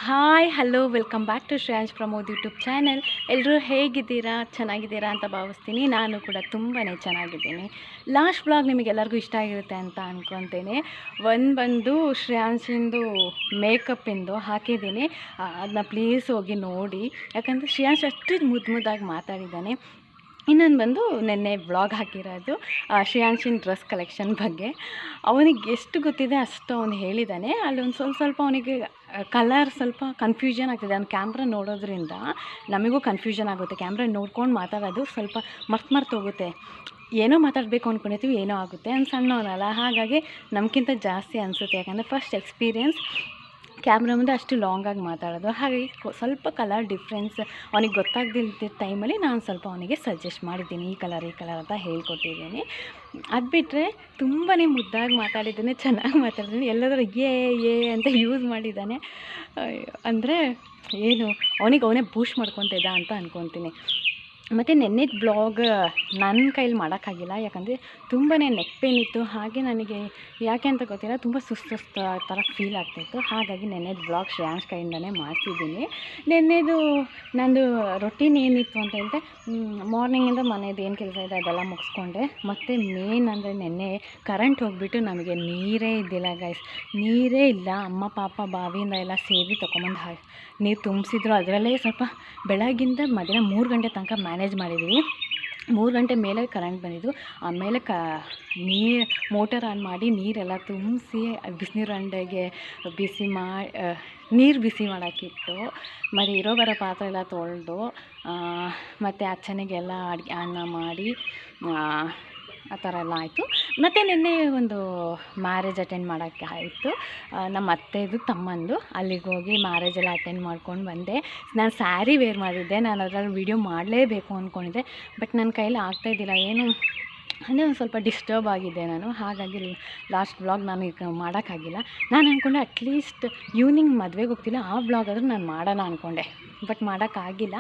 Hi hello welcome back to Shreyansh Pramod YouTube channel. ಎಲ್ಲರೂ ಹೇಗಿದ್ದೀರಾ? ಚೆನ್ನಾಗಿದ್ದೀರಾ ಅಂತ ಭಾವಿಸ್ತೀನಿ. ನಾನು ಕೂಡ ತುಂಬಾ ಚೆನ್ನಾಗಿದ್ದೀನಿ. ಲಾಸ್ಟ್ ಬ್ಲಾಗ್ ನಿಮಗೆಲ್ಲರಿಗೂ ಇಷ್ಟ ಆಗಿರುತ್ತೆ ಅಂತ ಅಂದ್ಕೊತೀನಿ. ಬಂದು ಶ್ರೇಯಾಂಶಿಂದು ಮೇಕಪ್ಪಿಂದು ಹಾಕಿದ್ದೀನಿ, ಅದನ್ನ ಪ್ಲೀಸ್ ಹೋಗಿ ನೋಡಿ. ಯಾಕಂದರೆ ಶ್ರೇಯಾಂಶ್ ಅಷ್ಟು ಮುದ್ದಾಗಿ ಮಾತಾಡಿದ್ದಾನೆ. ಇನ್ನೊಂದು ಬಂದು ನೆನ್ನೆ ವ್ಲಾಗ್ ಹಾಕಿರೋದು ಶ್ರೇಯಾಂಶಿನ ಡ್ರೆಸ್ ಕಲೆಕ್ಷನ್ ಬಗ್ಗೆ. ಅವನಿಗೆ ಎಷ್ಟು ಗೊತ್ತಿದೆ ಅಷ್ಟು ಅವನು ಹೇಳಿದ್ದಾನೆ. ಅಲ್ಲೊಂದು ಸ್ವಲ್ಪ ಅವನಿಗೆ ಕಲರ್ ಸ್ವಲ್ಪ ಕನ್ಫ್ಯೂಷನ್ ಆಗ್ತಿದೆ. ಅವ್ನು ಕ್ಯಾಮ್ರಾ ನೋಡೋದ್ರಿಂದ ನಮಗೂ ಕನ್ಫ್ಯೂಷನ್ ಆಗುತ್ತೆ. ಕ್ಯಾಮ್ರಾ ನೋಡ್ಕೊಂಡು ಮಾತಾಡೋದು ಸ್ವಲ್ಪ ಮರ್ತೋಗುತ್ತೆ. ಏನೋ ಮಾತಾಡಬೇಕು ಅಂದ್ಕೊಂಡಿರ್ತೀವಿ, ಏನೋ ಆಗುತ್ತೆ. ಅವ್ನು ಸಣ್ಣವನಲ್ಲ, ಹಾಗಾಗಿ ನಮಗಿಂತ ಜಾಸ್ತಿ ಅನಿಸುತ್ತೆ. ಯಾಕಂದರೆ ಫಸ್ಟ್ ಎಕ್ಸ್ಪೀರಿಯೆನ್ಸ್ ಕ್ಯಾಮ್ರಾ ಮುಂದೆ ಅಷ್ಟು ಲಾಂಗಾಗಿ ಮಾತಾಡೋದು. ಹಾಗಾಗಿ ಸ್ವಲ್ಪ ಕಲರ್ ಡಿಫ್ರೆನ್ಸ್ ಅವನಿಗೆ ಗೊತ್ತಾಗ್ದಿದ್ದ ಟೈಮಲ್ಲಿ ನಾನು ಸ್ವಲ್ಪ ಅವನಿಗೆ ಸಜೆಸ್ಟ್ ಮಾಡಿದ್ದೀನಿ, ಈ ಕಲರ್ ಅಂತ ಹೇಳ್ಕೊಟ್ಟಿದ್ದೀನಿ. ಅದು ಬಿಟ್ಟರೆ ತುಂಬಾ ಮುದ್ದಾಗಿ ಮಾತಾಡಿದ್ದಾನೆ, ಚೆನ್ನಾಗಿ ಮಾತಾಡಿದ್ದಾನೆ. ಎಲ್ಲದರೂ ಏ ಅಂತ ಯೂಸ್ ಮಾಡಿದ್ದಾನೆ. ಅಂದರೆ ಏನು ಅವನಿಗೆ ಅವನೇ ಬೂಸ್ಟ್ ಮಾಡ್ಕೊತ ಇದ್ದ ಅಂತ ಅಂದ್ಕೊತೀನಿ. ಮತ್ತು ನೆನ್ನೆದು ಬ್ಲಾಗ್ ನನ್ನ ಕೈಲಿ ಮಾಡೋಕ್ಕಾಗಿಲ್ಲ, ಯಾಕಂದರೆ ತುಂಬಾ ನೆಕ್ ಪೇನ್ ಇತ್ತು. ಹಾಗೆ ನನಗೆ ಯಾಕೆ ಅಂತ ಗೊತ್ತಿಲ್ಲ, ತುಂಬ ಸುಸ್ತು ಥರ ಫೀಲ್ ಆಗ್ತಾಯಿತ್ತು. ಹಾಗಾಗಿ ನೆನ್ನೆದು ಬ್ಲಾಗ್ ಶ್ರೇಯಾಂಶ್ ಕೈಯಿಂದನೇ ಮಾಡ್ತಿದ್ದೀನಿ. ನೆನ್ನೆದು ನಂದು ರೊಟೀನ್ ಏನಿತ್ತು ಅಂತ ಹೇಳಿದ್ರೆ, ಮಾರ್ನಿಂಗಿಂದ ಮನೇದು ಏನು ಕೆಲಸ ಇದೆ ಅದೆಲ್ಲ ಮುಗಿಸ್ಕೊಂಡೆ. ಮತ್ತು ಮೇನ್ ಅಂದರೆ ನೆನ್ನೆ ಕರೆಂಟ್ ಹೋಗಿಬಿಟ್ಟು ನಮಗೆ ನೀರೇ ಇದ್ದಿಲ್ಲ ಗೈಸ್. ನೀರೇ ಇಲ್ಲ. ಅಮ್ಮ ಪಾಪ ಬಾವಿಯಿಂದ ಎಲ್ಲ ಸೇರಿ ತೊಗೊಂಬಂದು ನೀರು ತುಂಬಿಸಿದ್ರು. ಅದರಲ್ಲೇ ಸ್ವಲ್ಪ ಬೆಳಗ್ಗಿಂದ ಮಧ್ಯಾಹ್ನ 3 ಗಂಟೆ ತನಕ ಮ್ಯಾನೇಜ್ ಮಾಡಿದ್ದೀವಿ. 3 ಗಂಟೆ ಮೇಲೆ ಕರೆಂಟ್ ಬಂದಿದ್ದು. ಆಮೇಲೆ ನೀರು ಮೋಟರ್ ಆನ್ ಮಾಡಿ ನೀರೆಲ್ಲ ತುಂಬಿಸಿ ಬಿಸಿನೀರು ಹಂಡೆಗೆ ನೀರು ಬಿಸಿ ಮಾಡೋಕ್ಕಿಟ್ಟು, ಮತ್ತು ಇರೋ ಬರೋ ಪಾತ್ರೆ ಎಲ್ಲ ತೊಳೆದು, ಮತ್ತು ಅಚ್ಚನಿಗೆಲ್ಲ ಅನ್ನ ಮಾಡಿ ಆ ಥರ ಎಲ್ಲ ಆಯಿತು. ಮತ್ತು ನಿನ್ನೆ ಒಂದು ಮ್ಯಾರೇಜ್ ಅಟೆಂಡ್ ಮಾಡೋಕ್ಕೆ ಆಯಿತು, ನಮ್ಮ ಅತ್ತೆದು ತಮ್ಮಂದು. ಅಲ್ಲಿಗೆ ಹೋಗಿ ಮ್ಯಾರೇಜೆಲ್ಲ ಅಟೆಂಡ್ ಮಾಡ್ಕೊಂಡು ಬಂದೆ. ನಾನು ಸ್ಯಾರಿ ವೇರ್ ಮಾಡಿದ್ದೆ. ನಾನು ಅದರಲ್ಲಿ ವೀಡಿಯೋ ಮಾಡಲೇಬೇಕು ಅಂದ್ಕೊಂಡಿದ್ದೆ, ಬಟ್ ನನ್ನ ಕೈಲಿ ಆಗ್ತಾಯಿದ್ದಿಲ್ಲ. ಏನು ಅಂದರೆ ಒಂದು ಸ್ವಲ್ಪ ಡಿಸ್ಟರ್ಬ್ ಆಗಿದ್ದೆ ನಾನು. ಹಾಗಾಗಿ ಲಾಸ್ಟ್ ವ್ಲಾಗ್ ನಾನು ಈಗ ಮಾಡೋಕ್ಕಾಗಿಲ್ಲ. ನಾನು ಅಂದ್ಕೊಂಡೆ ಅಟ್ಲೀಸ್ಟ್ ಈವ್ನಿಂಗ್ ಮದುವೆಗೆ ಹೋಗ್ತಿಲ್ಲ, ಆ ವ್ಲಾಗ್ ಆದರೂ ನಾನು ಮಾಡೋಣ ಅಂದ್ಕೊಂಡೆ, ಬಟ್ ಮಾಡೋಕ್ಕಾಗಿಲ್ಲ.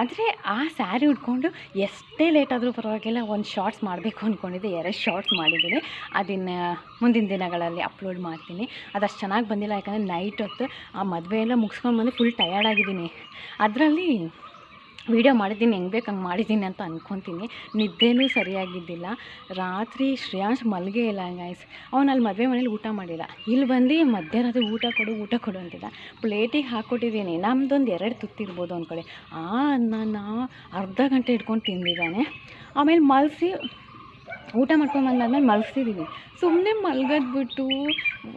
ಆದರೆ ಆ ಸ್ಯಾರಿ ಉಟ್ಕೊಂಡು ಎಷ್ಟೇ ಲೇಟ್ ಆದರೂ ಪರವಾಗಿಲ್ಲ ಒಂದು ಶಾರ್ಟ್ಸ್ ಮಾಡಬೇಕು ಅಂದ್ಕೊಂಡಿದ್ದೆ. 2 ಶಾರ್ಟ್ಸ್ ಮಾಡಿದ್ದೀನಿ. ಅದನ್ನು ಮುಂದಿನ ದಿನಗಳಲ್ಲಿ ಅಪ್ಲೋಡ್ ಮಾಡ್ತೀನಿ. ಅದಷ್ಟು ಚೆನ್ನಾಗಿ ಬಂದಿಲ್ಲ, ಯಾಕಂದರೆ ನೈಟ್ ಹೊತ್ತು ಆ ಮದುವೆ ಎಲ್ಲ ಮುಗಿಸ್ಕೊಂಡು ಬಂದು ಫುಲ್ ಟಯರ್ಡ್ ಆಗಿದ್ದೀನಿ. ಅದರಲ್ಲಿ ವೀಡಿಯೋ ಮಾಡಿದ್ದೀನಿ, ಹೆಂಗೆ ಬೇಕು ಹಂಗೆ ಮಾಡಿದ್ದೀನಿ ಅಂತ ಅಂದ್ಕೊತೀನಿ. ನಿದ್ದೆನೂ ಸರಿಯಾಗಿದ್ದಿಲ್ಲ. ರಾತ್ರಿ ಶ್ರೇಯಾಂಶ್ ಮಲಗೇ ಇಲ್ಲ ಗೈಸ್. ಅವನು ಅಲ್ಲಿ ಮದುವೆ ಮನೇಲಿ ಊಟ ಮಾಡಿಲ್ಲ. ಇಲ್ಲಿ ಬಂದು ಮಧ್ಯರಾತ್ರಿ ಊಟ ಕೊಡು ಅಂತಿದ್ದ. ಪ್ಲೇಟಿಗೆ ಹಾಕ್ಕೊಟ್ಟಿದ್ದೀನಿ. ನಮ್ಮದೊಂದು 2 ತುತ್ತಿರ್ಬೋದು ಅಂದ್ಕೊಳ್ಳಿ. ನಾನು ಅರ್ಧ ಗಂಟೆ ಇಟ್ಕೊಂಡು ತಿಂದಿದ್ದಾನೆ. ಆಮೇಲೆ ಮಲಗಿಸಿ ಊಟ ಮಾಡ್ಕೊಂಡು ಬಂದಾದ್ಮೇಲೆ ಮಲಗಿಸಿದ್ದೀನಿ. ಸುಮ್ಮನೆ ಮಲಗೋದ್ಬಿಟ್ಟು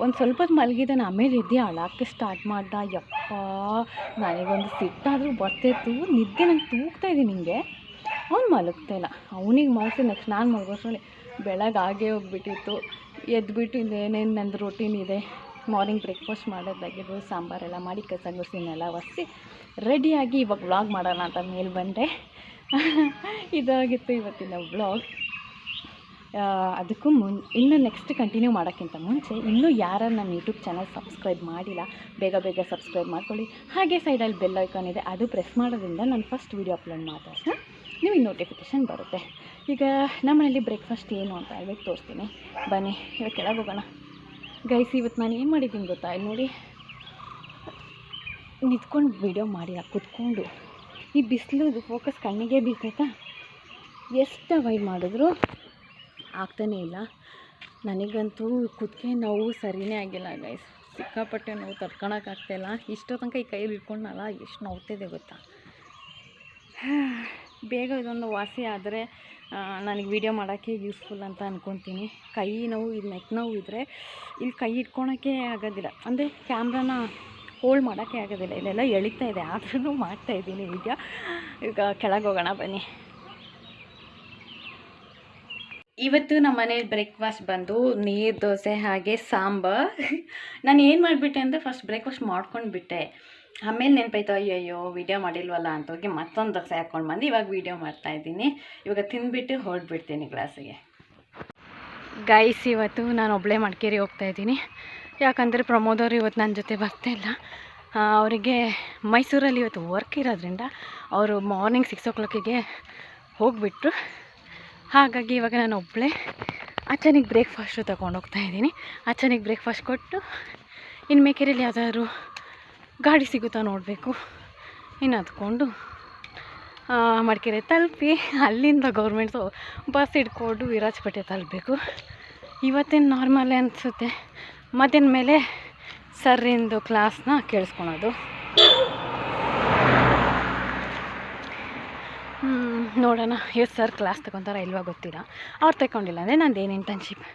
ಒಂದು ಸ್ವಲ್ಪ ಹೊತ್ತು ಮಲಗಿದ್ದಾನೆ. ಆಮೇಲೆ ಎದ್ದು ಅಳೋಕ್ಕೆ ಸ್ಟಾರ್ಟ್ ಮಾಡ್ದ. ಯಪ್ಪ, ನನಗೊಂದು ಸಿಟ್ಟಾದರೂ ಬರ್ತಾಯಿತ್ತು. ನಿದ್ದೆ ನಂಗೆ ತೂಗ್ತಾಯಿದ್ದೀನಿ ಹಿಂಗೆ. ಅವ್ನು ಮಲಗ್ತಾಯಿಲ್ಲ. ಅವನಿಗೆ ಮಲಗಿಸಿ ನೆಕ್ಸ್ಟ್ ನಾನು ಮಲಗೋಷ್ಟರಲ್ಲಿ ಬೆಳಗ್ಗೆ ಹೋಗ್ಬಿಟ್ಟಿತ್ತು. ಎದ್ದುಬಿಟ್ಟು ಇನ್ನೇನೇನು ನಂದು ರೊಟೀನ್ ಇದೆ, ಮಾರ್ನಿಂಗ್ ಬ್ರೇಕ್ಫಾಸ್ಟ್ ಮಾಡೋದಾಗಿದ್ದು, ಸಾಂಬಾರೆಲ್ಲ ಮಾಡಿ ಕಸ ಗುಡಿಸಿನೆಲ್ಲ ಒರೆಸಿ ರೆಡಿಯಾಗಿ ಇವಾಗ ವ್ಲಾಗ್ ಮಾಡೋಣ ಅಂತ ಮೇಲೆ ಬಂದೆ. ಇದಾಗಿತ್ತು ಇವತ್ತಿನ ವ್ಲಾಗ್. ಅದಕ್ಕೂ ಇನ್ನು ನೆಕ್ಸ್ಟ್ ಕಂಟಿನ್ಯೂ ಮಾಡೋಕ್ಕಿಂತ ಮುಂಚೆ ಇನ್ನೂ ಯಾರು ನಮ್ಮ ಯೂಟ್ಯೂಬ್ ಚಾನಲ್ ಸಬ್ಸ್ಕ್ರೈಬ್ ಮಾಡಿಲ್ಲ, ಬೇಗ ಸಬ್ಸ್ಕ್ರೈಬ್ ಮಾಡ್ಕೊಳ್ಳಿ. ಹಾಗೆ ಸೈಡಲ್ಲಿ ಬೆಲ್ ಐಕಾನ್ ಇದೆ, ಅದು ಪ್ರೆಸ್ ಮಾಡೋದ್ರಿಂದ ನಾನು ಫಸ್ಟ್ ವೀಡಿಯೋ ಅಪ್ಲೋಡ್ ಮಾಡಿದ ತಕ್ಷಣ ನಿಮಗೆ ನೋಟಿಫಿಕೇಷನ್ ಬರುತ್ತೆ. ಈಗ ನಮ್ಮನೇಲಿ ಬ್ರೇಕ್ಫಾಸ್ಟ್ ಏನು ಅಂತ ಹೇಳ್ಬಿಟ್ಟು ತೋರಿಸ್ತೀನಿ ಬನ್ನಿ. ಇವಾಗ ಕೆಳಗೆ ಹೋಗೋಣ ಗೈಸ್. ಇವತ್ತು ನಾನು ಏನು ಮಾಡಿದ್ದೀನಿ ಗೊತ್ತಾ? ಇಲ್ಲಿ ನೋಡಿ, ನಿಂತ್ಕೊಂಡು ವೀಡಿಯೋ ಮಾಡಿಲ್ಲ, ಕೂತ್ಕೊಂಡು. ಈ ಬಿಸಿಲು ಫೋಕಸ್ ಕಣ್ಣಿಗೆ ಬೀಳ್ತೈತಾ, ಎಷ್ಟು ಅವಾಯ್ಡ್ ಮಾಡಿದ್ರು ಆಗ್ತಾನೇ ಇಲ್ಲ. ನನಗಂತೂ ಕುತ್ತಿಗೆ ನೋವು ಸರಿಯೇ ಆಗಿಲ್ಲ ಗೈಸ್. ಸಿಕ್ಕಾಪಟ್ಟೆ ನೋವು ತಡ್ಕೊಳಕ್ಕಾಗ್ತಾಯಿಲ್ಲ. ಇಷ್ಟೋ ತನಕ ಈ ಕೈಯಲ್ಲಿ ಇಟ್ಕೊಂಡಲ್ಲ, ಎಷ್ಟು ನೋವ್ತಿದೆ ಗೊತ್ತಾ. ಬೇಗ ಇದೊಂದು ವಾಸಿ ಆದರೆ ನನಗೆ ವೀಡಿಯೋ ಮಾಡೋಕ್ಕೆ ಯೂಸ್ಫುಲ್ ಅಂತ ಅಂದ್ಕೊತೀನಿ. ಕೈ ನೋವು, ಇದು ನೆಕ್ ನೋವು ಇದ್ದರೆ ಇಲ್ಲಿ ಕೈ ಇಟ್ಕೊಳೋಕ್ಕೆ ಆಗೋದಿಲ್ಲ, ಅಂದರೆ ಕ್ಯಾಮ್ರಾನ ಹೋಲ್ಡ್ ಮಾಡೋಕ್ಕೆ ಆಗೋದಿಲ್ಲ. ಇಲ್ಲೆಲ್ಲ ಎಳಿತಾ ಇದೆ, ಆದ್ರೂ ಮಾಡ್ತಾಯಿದ್ದೀನಿ ವಿಡಿಯೋ. ಈಗ ಕೆಳಗೆ ಹೋಗೋಣ ಬನ್ನಿ. ಇವತ್ತು ನಮ್ಮ ಮನೇಲಿ ಬ್ರೇಕ್ಫಾಸ್ಟ್ ಬಂದು ನೀರು ದೋಸೆ ಹಾಗೆ ಸಾಂಬಾರ್. ನಾನು ಏನು ಮಾಡಿಬಿಟ್ಟೆ ಅಂದರೆ ಫಸ್ಟ್ ಬ್ರೇಕ್ಫಾಸ್ಟ್ ಮಾಡ್ಕೊಂಡು ಬಿಟ್ಟೆ. ಆಮೇಲೆ ನೆನಪಾಯ್ತು, ಅಯ್ಯೋ ವೀಡಿಯೋ ಮಾಡಿಲ್ವಲ್ಲ ಅಂತ ಹೋಗಿ ಮತ್ತೊಂದು ದೋಸೆ ಹಾಕ್ಕೊಂಡು ಬಂದು ಇವಾಗ ವೀಡಿಯೋ ಮಾಡ್ತಾಯಿದ್ದೀನಿ. ಇವಾಗ ತಿಂದುಬಿಟ್ಟು ಹೊರಡ್ಬಿಡ್ತೀನಿ ಕ್ಲಾಸಿಗೆ. ಗೈಸ್, ಇವತ್ತು ನಾನು ಒಬ್ಬಳೇ ಮಡಿಕೇರಿ ಹೋಗ್ತಾಯಿದ್ದೀನಿ. ಯಾಕಂದರೆ ಪ್ರಮೋದವರು ಇವತ್ತು ನನ್ನ ಜೊತೆ ಬರ್ತಾಯಿಲ್ಲ. ಅವರಿಗೆ ಮೈಸೂರಲ್ಲಿ ಇವತ್ತು ವರ್ಕ್ ಇರೋದ್ರಿಂದ ಅವರು ಮಾರ್ನಿಂಗ್ 6 o'clock ಹೋಗಿಬಿಟ್ರು. ಹಾಗಾಗಿ ಇವಾಗ ನಾನು ಒಬ್ಬಳೇ ಅಚ್ಚನಿಗೆ ಬ್ರೇಕ್ಫಾಸ್ಟು ತೊಗೊಂಡೋಗ್ತಾಯಿದ್ದೀನಿ. ಅಚ್ಚನಿಗೆ ಬ್ರೇಕ್ಫಾಸ್ಟ್ ಕೊಟ್ಟು ಇನ್ನು ಮೇಕೆರಿಯಲ್ಲಿ ಯಾವ್ದಾದ್ರು ಗಾಡಿ ಸಿಗುತ್ತಾ ನೋಡಬೇಕು. ಇನ್ನು ಹತ್ಕೊಂಡು ಮಡಿಕೇರಿ ತಲುಪಿ ಅಲ್ಲಿಂದ ಗೌರ್ಮೆಂಟ್ಸು ಬಸ್ ಹಿಡ್ಕೊಂಡು ವಿರಾಜಪೇಟೆ ತಲುಪಬೇಕು. ಇವತ್ತೇನು ನಾರ್ಮಲೇ ಅನಿಸುತ್ತೆ. ಮಧ್ಯಾಹ್ನ ಮೇಲೆ ಸರ್ರಿಂದು ಕ್ಲಾಸ್ನ ಕೇಳಿಸ್ಕೊಳೋದು. ನೋಡೋಣ ಎಷ್ಟು ಸರ್ ಕ್ಲಾಸ್ ತಗೊತಾರ ಇಲ್ವಾ ಗೊತ್ತಿಲ್ಲ. ಅವ್ರು ತಗೊಂಡಿಲ್ಲ ಅಂದರೆ ನಂದೇನು ಇಂಟರ್ನ್ಶಿಪ್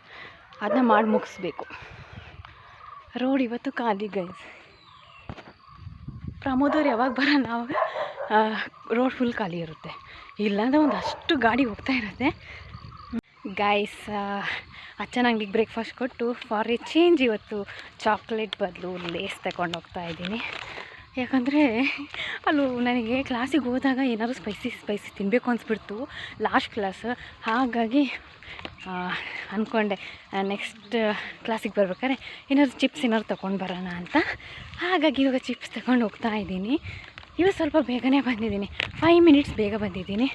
ಅದನ್ನ ಮಾಡಿ ಮುಗಿಸ್ಬೇಕು. ರೋಡ್ ಇವತ್ತು ಖಾಲಿ ಗೈಸ್. ಪ್ರಮೋದವ್ರು ಯಾವಾಗ ಬರೋಣ ಆವಾಗ ರೋಡ್ ಫುಲ್ ಖಾಲಿ ಇರುತ್ತೆ. ಇಲ್ಲಾಂದರೆ ಒಂದಷ್ಟು ಗಾಡಿ ಹೋಗ್ತಾ ಇರುತ್ತೆ. ಗೈಸ್ ಅಚ್ಚನ ಅಂಗಡಿಗೆ ಬ್ರೇಕ್ಫಾಸ್ಟ್ ಕೊಟ್ಟು ಫಾರ್ ಎ ಚೇಂಜ್ ಇವತ್ತು ಚಾಕ್ಲೇಟ್ ಬದಲು ಲೇಸ್ ತಗೊಂಡು ಹೋಗ್ತಾ ಇದ್ದೀನಿ. ಯಾಕಂದರೆ ಅಲ್ಲೂ ನನಗೆ ಕ್ಲಾಸಿಗೆ ಹೋದಾಗ ಏನಾದ್ರು ಸ್ಪೈಸಿ ತಿನ್ನಬೇಕು ಅನಿಸ್ಬಿಡ್ತು ಲಾಸ್ಟ್ ಕ್ಲಾಸ್. ಹಾಗಾಗಿ ಅಂದ್ಕೊಂಡೆ ನೆಕ್ಸ್ಟ್ ಕ್ಲಾಸಿಗೆ ಬರ್ಬೇಕಾದ್ರೆ ಏನಾದ್ರು ಚಿಪ್ಸ್ ಏನಾದ್ರು ತೊಗೊಂಡು ಬರೋಣ ಅಂತ. ಹಾಗಾಗಿ ಇವಾಗ ಚಿಪ್ಸ್ ತಗೊಂಡು ಹೋಗ್ತಾ ಇದ್ದೀನಿ. ಇವತ್ತು ಸ್ವಲ್ಪ ಬೇಗನೆ ಬಂದಿದ್ದೀನಿ. 5 ಮಿನಿಟ್ಸ್ ಬೇಗ ಬಂದಿದ್ದೀನಿ.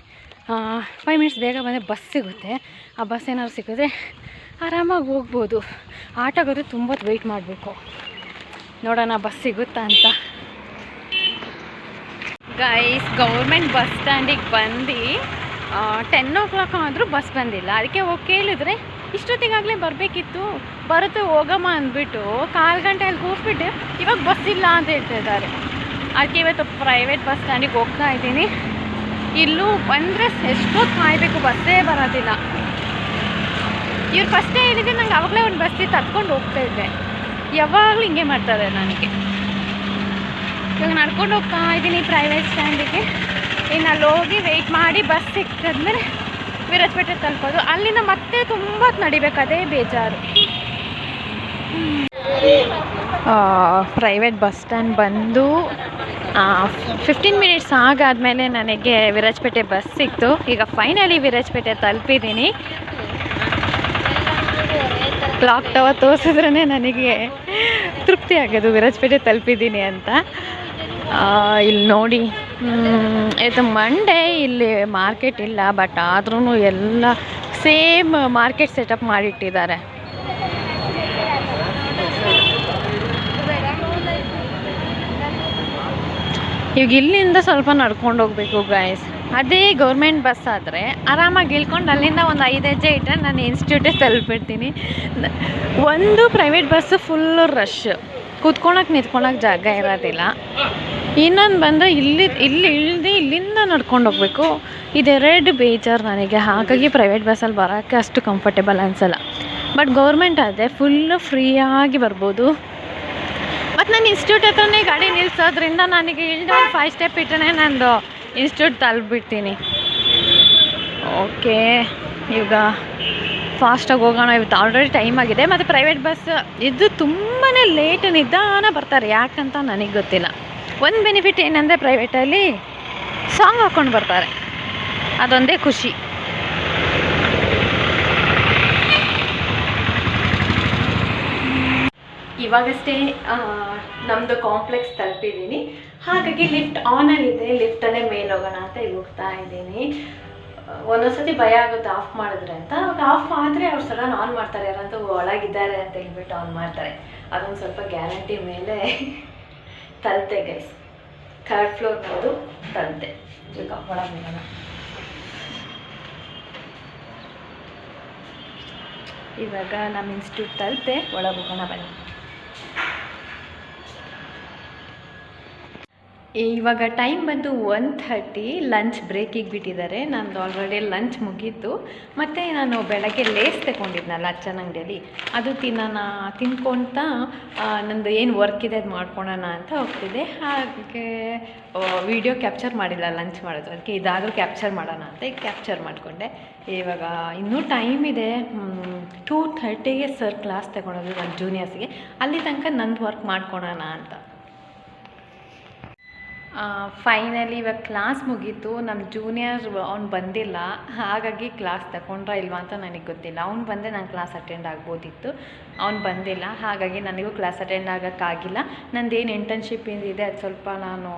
5 ಮಿನಿಟ್ಸ್ ಬೇಗ ಬಂದರೆ ಬಸ್ ಸಿಗುತ್ತೆ. ಆ ಬಸ್ ಏನಾದ್ರು ಸಿಕ್ಕಿದ್ರೆ ಆರಾಮಾಗಿ ಹೋಗ್ಬೋದು. ಆಟೋಗಾದ್ರೆ ತುಂಬ ಹೊತ್ತು ವೆಯ್ಟ್ ಮಾಡಬೇಕು. ನೋಡೋಣ ಬಸ್ ಸಿಗುತ್ತಾ ಅಂತ. ಗೈಸ್ ಗೌರ್ಮೆಂಟ್ ಬಸ್ ಸ್ಟ್ಯಾಂಡಿಗೆ ಬಂದು 10 o'clock ಆದರೂ ಬಸ್ ಬಂದಿಲ್ಲ. ಅದಕ್ಕೆ ಹೋಗಿ ಕೇಳಿದ್ರೆ ಇಷ್ಟೊತ್ತಿಗಾಗಲೇ ಬರಬೇಕಿತ್ತು, ಬರುತ್ತೆ ಹೋಗಮ್ಮ ಅಂದ್ಬಿಟ್ಟು 1/4 ಗಂಟೆ ಅಲ್ಲಿ ಕೂತ್ಬಿಟ್ಟು ಇವಾಗ ಬಸ್ ಇಲ್ಲ ಅಂತ ಹೇಳ್ತಿದ್ದಾರೆ. ಅದಕ್ಕೆ ಇವತ್ತು ಪ್ರೈವೇಟ್ ಬಸ್ ಸ್ಟ್ಯಾಂಡಿಗೆ ಹೋಗ್ತಾ ಇದ್ದೀನಿ. ಇಲ್ಲೂ ಬಂದರೆ ಎಷ್ಟೊತ್ತು ಕಾಯಬೇಕು, ಬಸ್ಸೇ ಬರೋದಿಲ್ಲ. ಇವ್ರು ಫಸ್ಟೇ ಹೇಳಿದ್ರೆ ನಂಗೆ ಆವಾಗಲೇ ಒಂದು ಬಸ್ಸಿಗೆ ತತ್ಕೊಂಡು ಹೋಗ್ತಾ ಇದ್ದೆ. ಯಾವಾಗಲೂ ಹಿಂಗೆ ಮಾಡ್ತಾರೆ ನನಗೆ. ಇವಾಗ ನಡ್ಕೊಂಡು ಹೋಗ್ತಾ ಇದ್ದೀನಿ ಪ್ರೈವೇಟ್ ಸ್ಟ್ಯಾಂಡಿಗೆ. ಇನ್ನು ಅಲ್ಲಿ ಹೋಗಿ ವೆಯ್ಟ್ ಮಾಡಿ ಬಸ್ ಸಿಕ್ಕಿದ್ಮೇಲೆ ವಿರಾಜಪೇಟೆ ತಲುಪೋದು. ಅಲ್ಲಿಂದ ಮತ್ತೆ ತುಂಬ ನಡಿಬೇಕು, ಅದೇ ಬೇಜಾರು. ಪ್ರೈವೇಟ್ ಬಸ್ ಸ್ಟ್ಯಾಂಡ್ ಬಂದು 15 ಮಿನಿಟ್ಸ್ ಆಗಾದಮೇಲೆ ನನಗೆ ವಿರಾಜಪೇಟೆ ಬಸ್ ಸಿಕ್ತು. ಈಗ ಫೈನಲಿ ವಿರಾಜಪೇಟೆ ತಲುಪಿದ್ದೀನಿ. ಕ್ಲಾಕ್ ಟವರ್ ತೋರಿಸಿದ್ರೇ ನನಗೆ ತೃಪ್ತಿ ಆಗೋದು ವಿರಾಜಪೇಟೆ ತಲುಪಿದ್ದೀನಿ ಅಂತ. ಇಲ್ಲಿ ನೋಡಿ, ಇದು ಮಂಡೇ ಇಲ್ಲಿ ಮಾರ್ಕೆಟ್ ಇಲ್ಲ, ಬಟ್ ಆದ್ರೂ ಎಲ್ಲ ಸೇಮ್ ಮಾರ್ಕೆಟ್ ಸೆಟಪ್ ಮಾಡಿಟ್ಟಿದ್ದಾರೆ. ಈಗ ಇಲ್ಲಿಂದ ಸ್ವಲ್ಪ ನಡ್ಕೊಂಡು ಹೋಗ್ಬೇಕು ಗೈಸ್. ಅದೇ ಗೌರ್ಮೆಂಟ್ ಬಸ್ ಆದರೆ ಆರಾಮಾಗಿ ಇಳ್ಕೊಂಡು ಅಲ್ಲಿಂದ ಒಂದು 5 ಹೆಜ್ಜೆ ಇಟ್ಟರೆ ನಾನು ಇನ್ಸ್ಟಿಟ್ಯೂಟಿಗೆ ತಲುಪಿರ್ತೀನಿ. ಒಂದು ಪ್ರೈವೇಟ್ ಬಸ್ಸು ಫುಲ್ಲು ರಶ್, ಕೂತ್ಕೊಳಕ್ಕೆ ನಿಂತ್ಕೊಳಕ್ಕೆ ಜಾಗ ಇರೋದಿಲ್ಲ. ಇನ್ನೊಂದು ಬಂದರೆ ಇಲ್ಲಿ ಇಳಿದು ಇಲ್ಲಿಂದ ನಡ್ಕೊಂಡು ಹೋಗ್ಬೇಕು. ಇದೆರಡು ಬೇಜಾರು ನನಗೆ. ಹಾಗಾಗಿ ಪ್ರೈವೇಟ್ ಬಸ್ಸಲ್ಲಿ ಬರೋಕ್ಕೆ ಅಷ್ಟು ಕಂಫರ್ಟೇಬಲ್ ಅನಿಸಲ್ಲ. ಬಟ್ ಗೌರ್ಮೆಂಟ್ ಆದರೆ ಫುಲ್ಲು ಫ್ರೀಯಾಗಿ ಬರ್ಬೋದು. ಮತ್ತು ನಾನು ಇನ್ಸ್ಟಿಟ್ಯೂಟ್ ಹತ್ರನೇ ಗಾಡಿ ನಿಲ್ಲಿಸೋದ್ರಿಂದ ನನಗೆ ಇಳಿದು ಒಂದು 5 ಸ್ಟೆಪ್ ಇಟ್ಟರೆ ನಂದು ಇನ್ಸ್ಟಿಟ್ಯೂಟ್ ತಲುಪಿಬಿಡ್ತೀನಿ. ಓಕೆ, ಈಗ ಫಾಸ್ಟಾಗಿ ಹೋಗೋಣ. ಇವತ್ತು ಆಲ್ರೆಡಿ ಟೈಮ್ ಆಗಿದೆ. ಮತ್ತು ಪ್ರೈವೇಟ್ ಬಸ್ ಇದು ತುಂಬಾ ಲೇಟ್, ನಿಧಾನ ಬರ್ತಾರೆ. ಯಾಕಂತ ನನಗೆ ಗೊತ್ತಿಲ್ಲ. ಒಂದು ಬೆನಿಫಿಟ್ ಏನಂದರೆ ಪ್ರೈವೇಟಲ್ಲಿ ಸಾಂಗ್ ಹಾಕ್ಕೊಂಡು ಬರ್ತಾರೆ, ಅದೊಂದೇ ಖುಷಿ. ಇವಾಗಷ್ಟೇ ನಮ್ಮದು ಕಾಂಪ್ಲೆಕ್ಸ್ ತಲುಪಿದ್ದೀನಿ. ಹಾಗಾಗಿ ಲಿಫ್ಟ್ ಆನಲ್ಲಿದೆ, ಲಿಫ್ಟಲ್ಲೇ ಮೇಲೆ ಹೋಗೋಣ ಅಂತ ಇಲ್ಲಿ ಹೋಗ್ತಾ ಇದ್ದೀನಿ. ಒಂದೊಂದ್ಸತಿ ಭಯ ಆಗುತ್ತೆ ಆಫ್ ಮಾಡಿದ್ರೆ ಅಂತ. ಅವಾಗ ಆಫ್ ಆದರೆ ಅವ್ರು ಸಡನ್ ಆನ್ ಮಾಡ್ತಾರೆ, ಯಾರಂತೂ ಒಳಗಿದ್ದಾರೆ ಅಂತ ಹೇಳ್ಬಿಟ್ಟು ಆನ್ ಮಾಡ್ತಾರೆ. ಅದೊಂದು ಸ್ವಲ್ಪ ಗ್ಯಾರಂಟಿ ಮೇಲೆ ತಲುಪೆ ಗೈಸ್. 3rd ಫ್ಲೋರ್ ಬಂದು ತಲುಪೆ. ಈಗ ಒಳಗೆ ಹೋಗೋಣ. ಇವಾಗ ನಮ್ಮ ಇನ್ಸ್ಟಿಟ್ಯೂಟ್ ತಲುಪೆ, ಒಳಗೆ ಹೋಗೋಣ ಬನ್ನಿ. ಇವಾಗ ಟೈಮ್ ಬಂದು 1:30. ಲಂಚ್ ಬ್ರೇಕಿಗೆ ಬಿಟ್ಟಿದ್ದಾರೆ. ನಂದು ಆಲ್ರೆಡಿ ಲಂಚ್ ಮುಗೀತು. ಮತ್ತು ನಾನು ಬೆಳಗ್ಗೆ ಲೇಸ್ ತಗೊಂಡಿದ್ನಲ್ಲ ಅಚ್ಚನ ಅಂಗಡಿಯಲ್ಲಿ, ಅದು ತಿನ್ಕೊಳ್ತಾ ನಂದು ಏನು ವರ್ಕ್ ಇದೆ ಅದು ಮಾಡ್ಕೊಳೋಣ ಅಂತ ಹೋಗ್ತಿದ್ದೆ. ಹಾಗೆ ವಿಡಿಯೋ ಕ್ಯಾಪ್ಚರ್ ಮಾಡಿಲ್ಲ ಲಂಚ್ ಮಾಡೋದು. ಅದಕ್ಕೆ ಇದಾದರೂ ಕ್ಯಾಪ್ಚರ್ ಮಾಡೋಣ ಅಂತ ಈಗ ಕ್ಯಾಪ್ಚರ್ ಮಾಡಿಕೊಂಡೆ. ಇವಾಗ ಇನ್ನೂ ಟೈಮ್ ಇದೆ. 2:30ಗೆ ಸರ್ ಕ್ಲಾಸ್ ತಗೊಳೋದು ನನ್ನ ಜೂನಿಯರ್ಸ್ಗೆ. ಅಲ್ಲಿ ತನಕ ನಂದು ವರ್ಕ್ ಮಾಡ್ಕೊಳೋಣ ಅಂತ. ಫೈನಲಿ ಇವಾಗ ಕ್ಲಾಸ್ ಮುಗೀತು. ನಮ್ಮ ಜೂನಿಯರ್ ಅವ್ನು ಬಂದಿಲ್ಲ, ಹಾಗಾಗಿ ಕ್ಲಾಸ್ ತಗೊಂಡ್ರಾ ಇಲ್ವಾ ಅಂತ ನನಗೆ ಗೊತ್ತಿಲ್ಲ. ಅವ್ನು ಬಂದರೆ ನಾನು ಕ್ಲಾಸ್ ಅಟೆಂಡ್ ಆಗ್ಬೋದಿತ್ತು. ಅವ್ನು ಬಂದಿಲ್ಲ, ಹಾಗಾಗಿ ನನಗೂ ಕ್ಲಾಸ್ ಅಟೆಂಡ್ ಆಗೋಕ್ಕಾಗಿಲ್ಲ. ನಂದೇನು ಇಂಟರ್ನ್ಶಿಪ್ ಇದೆ ಅದು ಸ್ವಲ್ಪ ನಾನು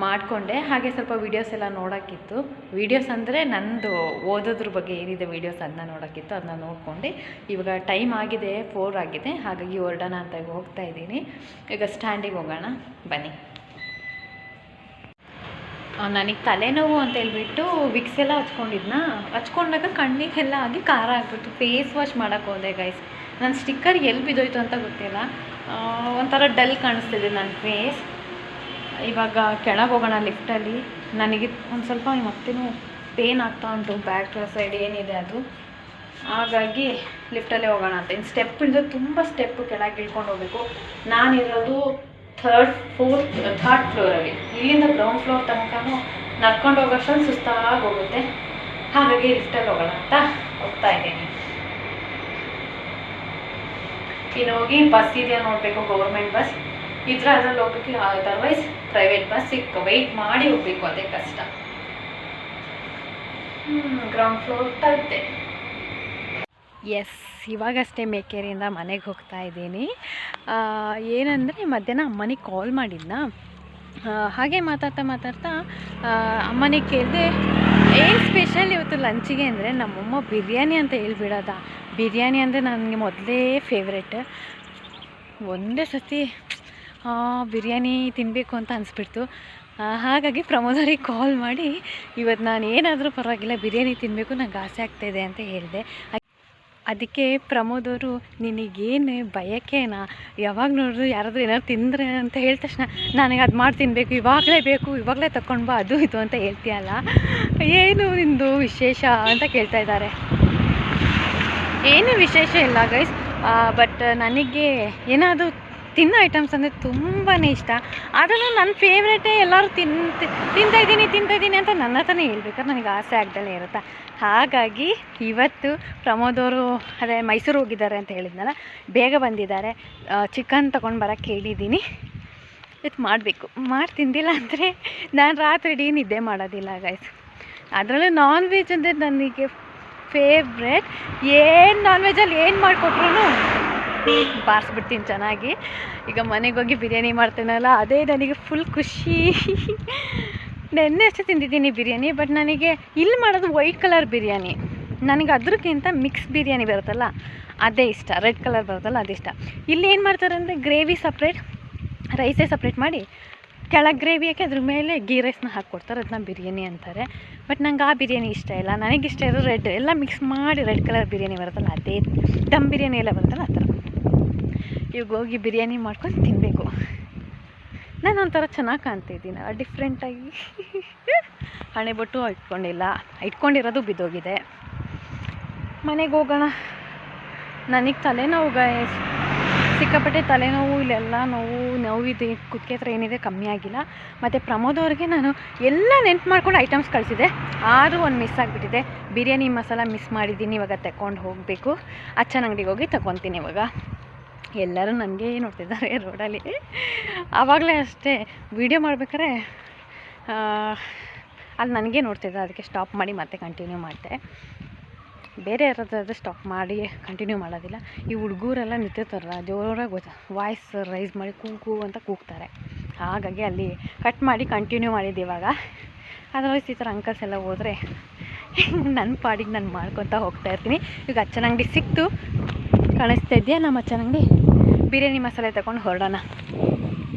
ಮಾಡಿಕೊಂಡೆ. ಹಾಗೆ ಸ್ವಲ್ಪ ವೀಡಿಯೋಸ್ ಎಲ್ಲ ನೋಡೋಕ್ಕಿತ್ತು. ವೀಡಿಯೋಸ್ ಅಂದರೆ ನಂದು ಓದೋದ್ರ ಬಗ್ಗೆ ಏನಿದೆ ವೀಡಿಯೋಸ್ ಅದನ್ನ ನೋಡೋಕ್ಕಿತ್ತು, ಅದನ್ನ ನೋಡ್ಕೊಂಡು ಇವಾಗ ಟೈಮ್ ಆಗಿದೆ 4 ಆಗಿದೆ. ಹಾಗಾಗಿ ಹೊರಡೋಣ ಅಂತ ಹೋಗ್ತಾ ಇದ್ದೀನಿ. ಈಗ ಸ್ಟ್ಯಾಂಡಿಗೆ ಹೋಗೋಣ ಬನ್ನಿ. ನನಗೆ ತಲೆನೋವು ಅಂತ ಹೇಳ್ಬಿಟ್ಟು ವಿಕ್ಸ್ ಎಲ್ಲ ಹಚ್ಕೊಂಡಾಗ ಕಣ್ಣಿಗೆಲ್ಲ ಆಗಿ ಖಾರ ಆಗ್ಬಿಟ್ಟು ಫೇಸ್ ವಾಶ್ ಮಾಡೋಕ್ಕೆ ಹೋದೆ ಗೈಸ್. ನನ್ನ ಸ್ಟಿಕ್ಕರ್ ಎಲ್ಲಿ ಬಿದ್ದೋಯ್ತು ಅಂತ ಗೊತ್ತಿಲ್ಲ, ಒಂಥರ ಡಲ್ ಕಾಣಿಸ್ತಿದೆ ನನ್ನ ಫೇಸ್. ಇವಾಗ ಕೆಳಗೆ ಹೋಗೋಣ ಲಿಫ್ಟಲ್ಲಿ. ನನಗೆ ಒಂದು ಸ್ವಲ್ಪ ಮತ್ತೇನು ಪೇನ್ ಆಗ್ತಾ ಉಂಟು ಬ್ಯಾಕ್ ಸೈಡ್ ಏನಿದೆ ಅದು, ಹಾಗಾಗಿ ಲಿಫ್ಟಲ್ಲೇ ಹೋಗೋಣ ಅಂತ. ಇನ್ನು ಸ್ಟೆಪ್ ಇಳಿದು ತುಂಬ ಸ್ಟೆಪ್ಪು ಕೆಳಗೆ ಇಳ್ಕೊಂಡು ಹೋಗಬೇಕು. ನಾನಿರೋದು ಥರ್ಡ್ ಫ್ಲೋರಲ್ಲಿ. ಇಲ್ಲಿಂದ ಗ್ರೌಂಡ್ ಫ್ಲೋರ್ ತನಕ ನಡ್ಕೊಂಡು ಹೋಗೋಷ್ಟೊಂದು ಸುಸ್ತಾಗಿ ಹೋಗುತ್ತೆ. ಹಾಗಾಗಿ ಲಿಫ್ಟಲ್ಲಿ ಹೋಗೋಣ ಅಂತ ಹೋಗ್ತಾ ಇದ್ದೀನಿ. ಇನ್ನು ಹೋಗಿ ಬಸ್ ಇದೆಯಾ ನೋಡಬೇಕು, ಗೌರ್ಮೆಂಟ್ ಬಸ್ ಇದ್ರೆ ಅದ್ರಲ್ಲಿ ಹೋಗ್ಬೇಕು, ಅದರ್ವೈಸ್ ಪ್ರೈವೇಟ್ ಬಸ್ ವೆಯ್ಟ್ ಮಾಡಿ ಹೋಗ್ಬೇಕು, ಅದೇ ಕಷ್ಟ. ಗ್ರೌಂಡ್ ಫ್ಲೋರ್ ತಲುಪೆ. ಎಸ್, ಇವಾಗಷ್ಟೇ ಮೇಕೇರಿಯಿಂದ ಮನೆಗೆ ಹೋಗ್ತಾ ಇದ್ದೀನಿ. ಏನಂದರೆ ಮಧ್ಯಾಹ್ನ ಅಮ್ಮನಿಗೆ ಕಾಲ್ ಮಾಡಿದ್ನಾ, ಹಾಗೆ ಮಾತಾಡ್ತಾ ಅಮ್ಮನಿಗೆ ಕೇಳಿದೆ ಏನು ಸ್ಪೆಷಲ್ ಇವತ್ತು ಲಂಚಿಗೆ ಅಂದರೆ, ನಮ್ಮಮ್ಮ ಬಿರಿಯಾನಿ ಅಂತ ಹೇಳ್ಬಿಡೋದ. ಬಿರಿಯಾನಿ ಅಂದರೆ ನನಗೆ ಮೊದಲೇ ಫೇವ್ರೆಟ್. ಒಂದೇ ಸತಿ ಬಿರಿಯಾನಿ ತಿನ್ನಬೇಕು ಅಂತ ಅನಿಸ್ಬಿಡ್ತು. ಹಾಗಾಗಿ ಪ್ರಮೋದರಿಗೆ ಕಾಲ್ ಮಾಡಿ ಇವತ್ತು ನಾನು ಏನಾದರೂ ಪರವಾಗಿಲ್ಲ ಬಿರಿಯಾನಿ ತಿನ್ನಬೇಕು, ನಂಗೆ ಆಸೆ ಆಗ್ತಾಯಿದೆ ಅಂತ ಹೇಳಿದೆ. ಅದಕ್ಕೆ ಪ್ರಮೋದವರು ನಿನಗೇನು ಬಯಕೆನಾ, ಯಾವಾಗ ನೋಡಿದ್ರು ಯಾರಾದರೂ ಏನಾದ್ರು ತಿಂದರೆ ಅಂತ ಹೇಳಿದ ತಕ್ಷಣ ನನಗೆ ಅದು ಮಾಡಿ ತಿನ್ನಬೇಕು, ಇವಾಗಲೇ ತಗೊಂಡು ಬಾ, ಅದು ಇದು ಅಂತ ಹೇಳ್ತೀಯಲ್ಲ, ಏನು ನಿಂದು ವಿಶೇಷ ಅಂತ ಕೇಳ್ತಾ ಇದ್ದಾರೆ. ಏನೂ ವಿಶೇಷ ಇಲ್ಲ ಗೈಸ್, ಬಟ್ ನನಗೆ ಏನಾದರೂ ತಿನ್ನೋ ಐಟಮ್ಸ್ ಅಂದರೆ ತುಂಬಾ ಇಷ್ಟ. ಅದನ್ನು ನನ್ನ ಫೇವ್ರೇಟೇ. ಎಲ್ಲರೂ ತಿಂತಾಯಿದ್ದೀನಿ ಅಂತ ನನ್ನ ಹತ್ರನೇ ಹೇಳ್ಬೇಕಾದ್ರೆ ನನಗೆ ಆಸೆ ಆಗ್ದಲೇ ಇರುತ್ತೆ. ಹಾಗಾಗಿ ಇವತ್ತು ಪ್ರಮೋದವರು ಅದೇ ಮೈಸೂರು ಹೋಗಿದ್ದಾರೆ ಅಂತ ಹೇಳಿದ್ನಲ್ಲ, ಬೇಗ ಬಂದಿದ್ದಾರೆ. ಚಿಕನ್ ತೊಗೊಂಡು ಬರೋಕ್ಕೆ ಹೇಳಿದ್ದೀನಿ. ಇದು ಮಾಡಬೇಕು, ತಿಂದಿಲ್ಲ ಅಂದರೆ ನಾನು ರಾತ್ರಿ ಇಡೀ ನಿದ್ದೆ ಮಾಡೋದಿಲ್ಲ ಗೈಸ್. ಅದರಲ್ಲೂ ನಾನ್ ವೆಜ್ ಅಂದರೆ ನನಗೆ ಫೇವ್ರೇಟ್. ಏನು ನಾನ್ ವೆಜ್ಜಲ್ಲಿ ಏನು ಮಾಡಿಕೊಟ್ರು ಬಾರಿಸ್ಬಿಡ್ತೀನಿ ಚೆನ್ನಾಗಿ. ಈಗ ಮನೆಗೆ ಹೋಗಿ ಬಿರಿಯಾನಿ ಮಾಡ್ತೀನಲ್ಲ, ಅದೇ ನನಗೆ ಫುಲ್ ಖುಷಿ. ನೆನ್ನೆ ಅಷ್ಟೇ ತಿಂದಿದ್ದೀನಿ ಬಿರಿಯಾನಿ, ಬಟ್ ನನಗೆ ಇಲ್ಲಿ ಮಾಡೋದು ವೈಟ್ ಕಲರ್ ಬಿರಿಯಾನಿ. ನನಗೆ ಅದ್ರಕ್ಕಿಂತ ಮಿಕ್ಸ್ ಬಿರಿಯಾನಿ ಬರುತ್ತಲ್ಲ ಅದೇ ಇಷ್ಟ, ರೆಡ್ ಕಲರ್ ಬರುತ್ತಲ್ಲ ಅದು ಇಷ್ಟ. ಇಲ್ಲಿ ಏನು ಮಾಡ್ತಾರೆ ಅಂದರೆ ಗ್ರೇವಿ ಸಪ್ರೇಟ್, ರೈಸೇ ಸಪ್ರೇಟ್ ಮಾಡಿ ಕೆಳಗೆ ಗ್ರೇವಿ ಹಾಕಿ ಅದ್ರ ಮೇಲೆ ಗೀ ರೈಸ್ನ ಹಾಕ್ಕೊಡ್ತಾರೆ, ಅದನ್ನ ಬಿರಿಯಾನಿ ಅಂತಾರೆ. ಬಟ್ ನಂಗೆ ಆ ಬಿರಿಯಾನಿ ಇಷ್ಟ ಇಲ್ಲ. ನನಗಿಷ್ಟ ಇರೋದು ರೆಡ್, ಎಲ್ಲ ಮಿಕ್ಸ್ ಮಾಡಿ ರೆಡ್ ಕಲರ್ ಬಿರಿಯಾನಿ ಬರುತ್ತಲ್ಲ ಅದೇ, ದಮ್ ಬಿರಿಯಾನಿ ಎಲ್ಲ ಬರುತ್ತಲ್ಲ ಆ ಥರ. ಇವಾಗ ಹೋಗಿ ಬಿರಿಯಾನಿ ಮಾಡ್ಕೊಂಡು ತಿನ್ನಬೇಕು. ನಾನು ಒಂಥರ ಚೆನ್ನಾಗಿ ಕಾಣ್ತಿದ್ದೀನಿ ಡಿಫ್ರೆಂಟಾಗಿ. ಹಣೆ ಬೊಟ್ಟು ಇಟ್ಕೊಂಡಿರೋದು ಬಿದ್ದೋಗಿದೆ. ಮನೆಗೆ ಹೋಗೋಣ. ನನಗೆ ತಲೆನೋವು ಸಿಕ್ಕಾಪಟ್ಟೆ ತಲೆನೋವು, ಇಲ್ಲೆಲ್ಲ ನೋವಿದೆ, ಕುತ್ತಿಗೆ ಹತ್ರ ಏನಿದೆ ಕಮ್ಮಿ ಆಗಿಲ್ಲ. ಮತ್ತು ಪ್ರಮೋದ್ ಅವ್ರಿಗೆ ನಾನು ಎಲ್ಲ ನೆನ್ಪು ಮಾಡ್ಕೊಂಡು ಐಟಮ್ಸ್ ಕಳಿಸಿದೆ, ಆದರೂ ಒಂದು ಮಿಸ್ ಆಗಿಬಿಟ್ಟಿದೆ. ಬಿರಿಯಾನಿ ಮಸಾಲ ಮಿಸ್ ಮಾಡಿದ್ದೀನಿ. ಇವಾಗ ತಗೊಂಡು ಹೋಗಬೇಕು. ಅಚ್ಚನ ಅಂಗಡಿಗೆ ಹೋಗಿ ತಗೊತೀನಿ. ಇವಾಗ ಎಲ್ಲರೂ ನನಗೆ ನೋಡ್ತಿದ್ದಾರೆ ರೋಡಲ್ಲಿ. ಆವಾಗಲೇ ಅಷ್ಟೇ ವೀಡಿಯೋ ಮಾಡ್ಬೇಕಾದ್ರೆ ಅಲ್ಲಿ ನನಗೆ ನೋಡ್ತಿದ್ದೆ, ಅದಕ್ಕೆ ಸ್ಟಾಪ್ ಮಾಡಿ ಮತ್ತೆ ಕಂಟಿನ್ಯೂ ಮಾಡಿದೆ. ಬೇರೆ ಯಾರಾದ್ರೂ ಸ್ಟಾಪ್ ಮಾಡಿ ಕಂಟಿನ್ಯೂ ಮಾಡೋದಿಲ್ಲ. ಈ ಹುಡುಗರೆಲ್ಲ ನಿಂತಿರ್ತಾರಲ್ಲ, ಜೋರಾಗಿ ವಾಯ್ಸ್ ರೈಸ್ ಮಾಡಿ ಕೂಗು ಅಂತ ಕೂಗ್ತಾರೆ. ಹಾಗಾಗಿ ಅಲ್ಲಿ ಕಟ್ ಮಾಡಿ ಕಂಟಿನ್ಯೂ ಮಾಡಿದ್ದು ಇವಾಗ. ಅದರ್ವೈಸ್ ಈ ಥರ ಅಂಕಲ್ಸ್ ಎಲ್ಲ ಹೋದರೆ ನನ್ನ ಪಾಡಿಗೆ ನಾನು ಮಾಡ್ಕೊತಾ ಹೋಗ್ತಾಯಿರ್ತೀನಿ. ಈಗ ಅಚ್ಚನ ಅಂಗಡಿ ಸಿಕ್ತು, ಕಾಣಿಸ್ತಾ ಇದೆಯಾ ನಮ್ಮ ಅಚ್ಚನ ಅಂಗಡಿ. ಬಿರಿಯಾನಿ ಮಸಾಲೆ ತಗೊಂಡು ಹೊರಡೋಣ.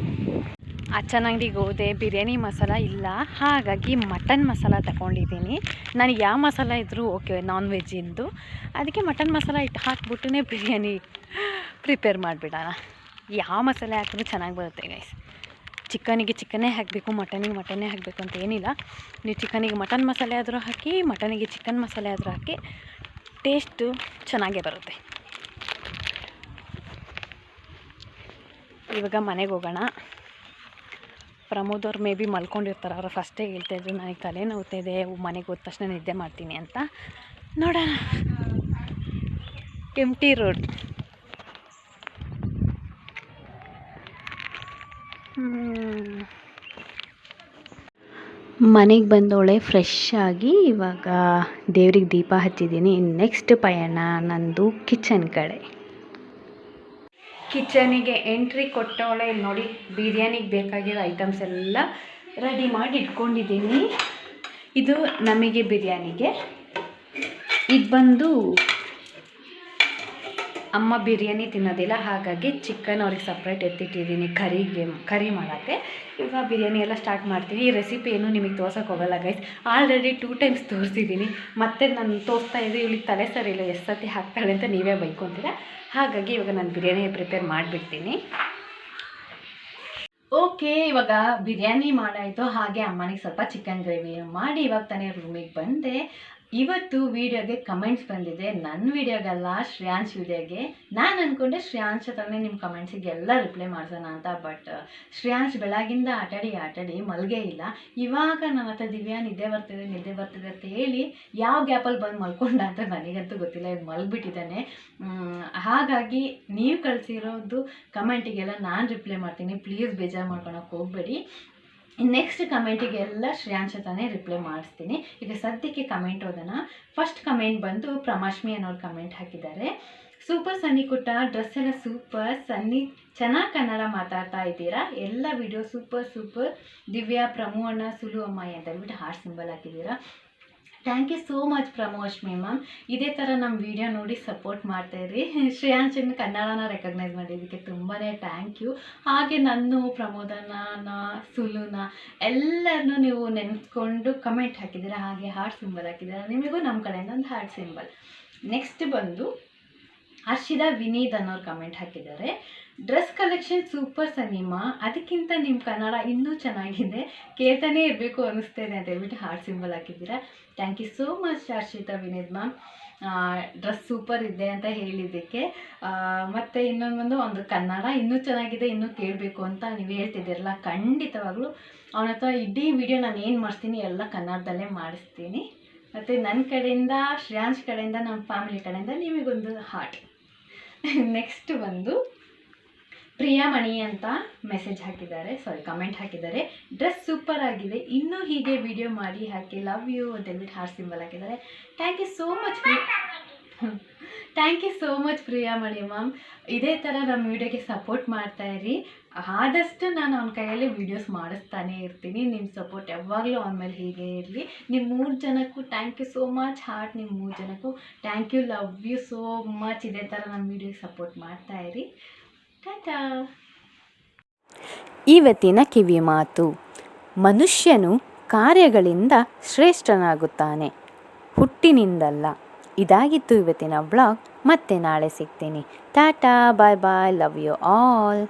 ಅಚ್ಚನ ಅಂಗಡಿಗೆ ಹೋದೆ, ಬಿರಿಯಾನಿ ಮಸಾಲ ಇಲ್ಲ, ಹಾಗಾಗಿ ಮಟನ್ ಮಸಾಲ ತಗೊಂಡಿದ್ದೀನಿ. ನನಗೆ ಯಾವ ಮಸಾಲ ಇದ್ದರೂ ಓಕೆ, ನಾನ್ ವೆಜ್ಜಿಂದು. ಅದಕ್ಕೆ ಮಟನ್ ಮಸಾಲ ಹಾಕ್ಬಿಟ್ಟೇ ಬಿರಿಯಾನಿ ಪ್ರಿಪೇರ್ ಮಾಡಿಬಿಡೋಣ. ಯಾವ ಮಸಾಲೆ ಹಾಕಿದ್ರೂ ಚೆನ್ನಾಗಿ ಬರುತ್ತೆ ಗೈಸ್. ಚಿಕನಿಗೆ ಚಿಕನ್ನೇ ಹಾಕಬೇಕು, ಮಟನಿಗೆ ಮಟನ್ನೇ ಹಾಕಬೇಕು ಅಂತ ಏನಿಲ್ಲ. ನೀವು ಚಿಕನಿಗೆ ಮಟನ್ ಮಸಾಲೆ ಆದರೂ ಹಾಕಿ, ಮಟನಿಗೆ ಚಿಕನ್ ಮಸಾಲೆ ಆದರೂ ಹಾಕಿ, ಟೇಸ್ಟು ಚೆನ್ನಾಗೇ ಬರುತ್ತೆ. ಇವಾಗ ಮನೆಗೆ ಹೋಗೋಣ. ಪ್ರಮೋದ್ ಅವ್ರು ಮೇ ಬಿ ಮಲ್ಕೊಂಡಿರ್ತಾರೆ. ಅವರು ಫಸ್ಟೇ ಹೇಳ್ತಾಯಿದ್ರು ನನಗೆ ತಲೆ ನೋವ್ತಿದೆ, ಮನೆಗೆ ಹೋದ ತಕ್ಷಣ ನಿದ್ದೆ ಮಾಡ್ತೀನಿ ಅಂತ. ನೋಡೋಣ. ಎಂಟಿ ರೋಡ್. ಮನೆಗೆ ಬಂದವಳೆ ಫ್ರೆಶ್ ಆಗಿ ಇವಾಗ ದೇವ್ರಿಗೆ ದೀಪ ಹಚ್ಚಿದ್ದೀನಿ. ನೆಕ್ಸ್ಟ್ ಪಯಣ ನಂದು ಕಿಚನ್ ಕಡೆ. ಕಿಚನಿಗೆ ಎಂಟ್ರಿ ಕೊಟ್ಟವಳೆ. ಇಲ್ಲಿ ನೋಡಿ, ಬಿರಿಯಾನಿಗೆ ಬೇಕಾಗಿರೋ ಐಟಮ್ಸ್ ಎಲ್ಲ ರೆಡಿ ಮಾಡಿ ಇಟ್ಕೊಂಡಿದ್ದೀನಿ. ಇದು ನಮಗೆ ಬಿರಿಯಾನಿಗೆ. ಇದು ಬಂದು ಅಮ್ಮ ಬಿರಿಯಾನಿ ತಿನ್ನೋದಿಲ್ಲ, ಹಾಗಾಗಿ ಚಿಕನ್ ಅವ್ರಿಗೆ ಸಪ್ರೇಟ್ ಎತ್ತಿಟ್ಟಿದ್ದೀನಿ ಕರಿ ಮಾಡೋಕ್ಕೆ. ಇವಾಗ ಬಿರಿಯಾನಿ ಎಲ್ಲ ಸ್ಟಾರ್ಟ್ ಮಾಡ್ತೀನಿ. ಈ ರೆಸಿಪಿ ಏನು ನಿಮಗೆ ತೋರ್ಸೋಕೆ ಹೋಗಲ್ಲ ಗೈಸ್, ಆಲ್ರೆಡಿ 2 ಟೈಮ್ಸ್ ತೋರಿಸಿದ್ದೀನಿ. ಮತ್ತೆ ನಾನು ತೋರಿಸ್ತಾ ಇದ್ದೆ, ಇವಳಿಗೆ ತಲೆ ಸರಿ ಇಲ್ಲ, ಎಷ್ಟು ಸತಿ ಹಾಕ್ತಾಳೆ ಅಂತ ನೀವೇ ಬೈಕೊಂತೀರ. ಹಾಗಾಗಿ ಇವಾಗ ನಾನು ಬಿರಿಯಾನಿ ಪ್ರಿಪೇರ್ ಮಾಡಿಬಿಡ್ತೀನಿ. ಓಕೆ, ಇವಾಗ ಬಿರಿಯಾನಿ ಮಾಡಾಯಿತು. ಹಾಗೆ ಅಮ್ಮನಿಗೆ ಸ್ವಲ್ಪ ಚಿಕನ್ ಗ್ರೇವಿ ಮಾಡಿ ಇವಾಗ ತಾನೇ ರೂಮಿಗೆ ಬಂದೆ. ಇವತ್ತು ವೀಡಿಯೋಗೆ ಕಮೆಂಟ್ಸ್ ಬಂದಿದೆ, ನನ್ನ ವೀಡಿಯೋಗಲ್ಲ ಶ್ರೇಯಾಂಶ್ ವೀಡಿಯೋಗೆ. ನಾನು ಅಂದ್ಕೊಂಡೆ ಶ್ರೇಯಾಂಶ್ ಹತ್ರನೇ ನಿಮ್ಮ ಕಮೆಂಟ್ಸಿಗೆಲ್ಲ ರಿಪ್ಲೈ ಮಾಡ್ಸೋಣ ಅಂತ. ಬಟ್ ಶ್ರೇಯಾಂಶ್ ಬೆಳಗಿಂದ ಆಟಾಡಿ ಮಲ್ಗೇ ಇಲ್ಲ. ಇವಾಗ ನನ್ನ ಹತ್ರ ದಿವ್ಯಾ ನಿದ್ದೆ ಬರ್ತಿದೆ ಅಂತ ಹೇಳಿ ಯಾವ ಗ್ಯಾಪಲ್ಲಿ ಬಂದು ಮಲ್ಕೊಂಡ ಅಂತ ನನಗಂತೂ ಗೊತ್ತಿಲ್ಲ. ಇದು ಮಲ್ಗಿಬಿಟ್ಟಿದ್ದಾನೆ. ಹಾಗಾಗಿ ನೀವು ಕಳಿಸಿರೋದು ಕಮೆಂಟಿಗೆಲ್ಲ ನಾನು ರಿಪ್ಲೈ ಮಾಡ್ತೀನಿ. ಪ್ಲೀಸ್ ಬೇಜಾರು ಮಾಡ್ಕೊಳಕ್ಕೆ ಹೋಗಬೇಡಿ. ನೆಕ್ಸ್ಟ್ ಕಮೆಂಟಿಗೆಲ್ಲ ಶ್ರೇಯಾಂಶ್ ಹತ್ರನೇ ರಿಪ್ಲೈ ಮಾಡಿಸ್ತೀನಿ. ಈಗ ಸದ್ಯಕ್ಕೆ ಕಮೆಂಟ್ ಓದೋಣ. ಫಸ್ಟ್ ಕಮೆಂಟ್ ಬಂದು ಪ್ರಮಾಶ್ಮಿ ಅನ್ನೋರು ಕಮೆಂಟ್ ಹಾಕಿದ್ದಾರೆ. ಸೂಪರ್ ಸನ್ನಿ ಕುಟ್ಟ, ಡ್ರೆಸ್ ಎಲ್ಲ ಸೂಪರ್. ಸನ್ನಿ ಚೆನ್ನಾಗಿ ಕನ್ನಡ ಮಾತಾಡ್ತಾ ಇದ್ದೀರಾ, ಎಲ್ಲ ವಿಡಿಯೋ ಸೂಪರ್. ದಿವ್ಯಾ, ಪ್ರಮು ಅಣ್ಣ, ಸುಲು ಅಮ್ಮಾಯಿ ಅಂತ ಹೇಳ್ಬಿಟ್ಟು ಹಾರ್ಟ್ ಸಿಂಬಲ್ ಹಾಕಿದ್ದೀರಾ. ಥ್ಯಾಂಕ್ ಯು ಸೋ ಮಚ್ ಪ್ರಮೋಶ್ಮಿ ಮ್ಯಾಮ್. ಇದೇ ಥರ ನಮ್ಮ ವಿಡಿಯೋ ನೋಡಿ ಸಪೋರ್ಟ್ ಮಾಡ್ತಾಯಿರಿ. ಶ್ರೇಯಾಂಶನ ಕನ್ನಡನ ರೆಕಗ್ನೈಸ್ ಮಾಡಿದ್ದಕ್ಕೆ ತುಂಬಾ ಥ್ಯಾಂಕ್ ಯು. ಹಾಗೆ ನನ್ನ ಪ್ರಮೋದನ, ಸುಲುನ ಎಲ್ಲರನ್ನೂ ನೀವು ನೆನೆಸ್ಕೊಂಡು ಕಮೆಂಟ್ ಹಾಕಿದ್ದೀರಾ, ಹಾಗೆ ಹಾರ್ಟ್ ಸಿಂಬಲ್ ಹಾಕಿದ್ದೀರಾ. ನಿಮಗೂ ನಮ್ಮ ಕಡೆಯಿಂದ ಒಂದು ಹಾರ್ಟ್ ಸಿಂಬಲ್. ನೆಕ್ಸ್ಟ್ ಬಂದು ಹರ್ಷಿತಾ ವಿನೀತ್ ಅನ್ನೋರು ಕಮೆಂಟ್ ಹಾಕಿದ್ದಾರೆ. ಡ್ರೆಸ್ ಕಲೆಕ್ಷನ್ ಸೂಪರ್ ಸನ್ನಿಮಾ, ಅದಕ್ಕಿಂತ ನಿಮ್ಮ ಕನ್ನಡ ಇನ್ನೂ ಚೆನ್ನಾಗಿದೆ, ಕೇಳ್ತಾನೆ ಇರಬೇಕು ಅನ್ನಿಸ್ತಾಯಿದೆ ಅಂತ ಹೇಳ್ಬಿಟ್ಟು ಹಾರ್ಟ್ ಸಿಂಬಲ್ ಹಾಕಿದ್ದೀರಾ. Thank you so much Harshita Vineet ma'am. Dress super ಇದೆ ಅಂತ ಹೇಳಿದ್ದಕ್ಕೆ. ಮತ್ತು ಇನ್ನೊಂದು ಒಂದು ಕನ್ನಡ ಇನ್ನೂ ಚೆನ್ನಾಗಿದೆ, ಇನ್ನೂ ಕೇಳಬೇಕು ಅಂತ ನೀವು ಹೇಳ್ತಿದ್ದೀರಲ್ಲ, ಖಂಡಿತವಾಗ್ಲೂ ಅವನ ಹತ್ರ ಇಡೀ ವಿಡಿಯೋ ನಾನು ಏನು ಮಾಡಿಸ್ತೀನಿ ಎಲ್ಲ ಕನ್ನಡದಲ್ಲೇ ಮಾಡಿಸ್ತೀನಿ. ಮತ್ತು ನನ್ನ ಕಡೆಯಿಂದ, ಶ್ರೇಯಾಂಶ್ ಕಡೆಯಿಂದ, ನಮ್ಮ ಫ್ಯಾಮಿಲಿ ಕಡೆಯಿಂದ ನಿಮಗೊಂದು ಹಾರ್ಟ್. ನೆಕ್ಸ್ಟ್ ಬಂದು ಪ್ರಿಯಾಮಣಿ ಅಂತ ಮೆಸೇಜ್ ಹಾಕಿದ್ದಾರೆ, ಕಮೆಂಟ್ ಹಾಕಿದ್ದಾರೆ. ಡ್ರೆಸ್ ಸೂಪರ್ ಆಗಿದೆ, ಇನ್ನೂ ಹೀಗೆ ವಿಡಿಯೋ ಮಾಡಿ ಹಾಕಿ, ಲವ್ ಯು ಅಂತ ಹೇಳ್ಬಿಟ್ಟು ಹಾರ್ಟ್ ಸಿಂಬಲ್ ಹಾಕಿದ್ದಾರೆ. Thank you so much Priyamani ma'am. ಇದೇ ಥರ ನಮ್ಮ ವಿಡಿಯೋಗೆ ಸಪೋರ್ಟ್ ಮಾಡ್ತಾಯಿರಿ. ಆದಷ್ಟು ನಾನು ಅವನ ಕೈಯಲ್ಲಿ ವೀಡಿಯೋಸ್ ಮಾಡಿಸ್ತಾನೆ ಇರ್ತೀನಿ. ನಿಮ್ಮ ಸಪೋರ್ಟ್ ಯಾವಾಗಲೂ ಅವನ ಮೇಲೆ ಹೀಗೆ ಇರಲಿ. ನಿಮ್ಮ 3 ಜನಕ್ಕೂ thank you so much heart. ನಿಮ್ಮ 3 ಜನಕ್ಕೂ thank you, love you so much. ಇದೇ ಥರ ನಮ್ಮ ವಿಡಿಯೋಗೆ ಸಪೋರ್ಟ್ ಮಾಡ್ತಾಯಿರಿ. ಟಾಟಾ. ಇವತ್ತಿನ ಕಿವಿ ಮಾತು: ಮನುಷ್ಯನು ಕಾರ್ಯಗಳಿಂದ ಶ್ರೇಷ್ಠನಾಗುತ್ತಾನೆ, ಹುಟ್ಟಿನಿಂದಲ್ಲ. ಇದಾಗಿತ್ತು ಇವತ್ತಿನ ವ್ಲಾಗ್. ಮತ್ತೆ ನಾಳೆ ಸಿಗ್ತೀನಿ. ಟಾಟಾ, ಬಾಯ್ ಬಾಯ್, ಲವ್ ಯು ಆಲ್.